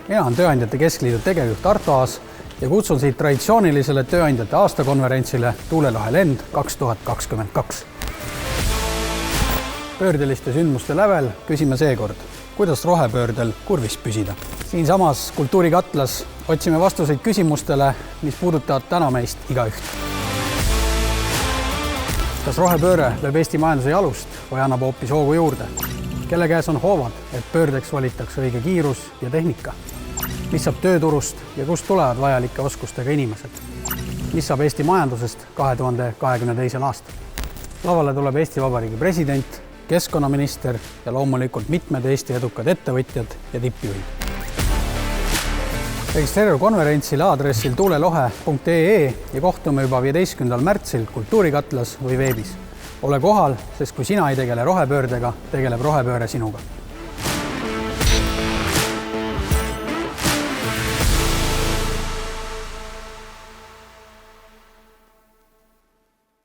Mina olen Tööandjate Keskliidu tegevjuht Arto Aas ja kutsun siit traditsioonilisele tööandjate aastakonverentsile Tuulelohe lend 2022. Pöördeliste sündmuste lävel küsime seekord, kuidas rohepöördel kurvis püsida. Siinsamas Kultuurikatlas otsime vastuseid küsimustele, mis puudutavad täna meist igaüht. Kas rohepööre lööb Eesti majanduse jalust või annab hoopis hoogu juurde? Kelle käes on hoovad, et pöördeks valitaks õige kiirus ja tehnika? Mis saab tööturust ja kust tulevad vajalike oskustega inimesed? Mis saab Eesti majandusest 2022. aastal? Lavale tuleb Eesti Vabariigi president, keskkonnaminister ja loomulikult mitmed Eesti edukad ettevõtjad ja tippjuhid. Registreeru konverentsile aadressil tuulelohe.ee ja kohtume juba 15. märtsil Kultuurikatlas või veebis. Ole kohal, sest kui sina ei tegele rohepöördega, tegeleb rohepööre sinuga.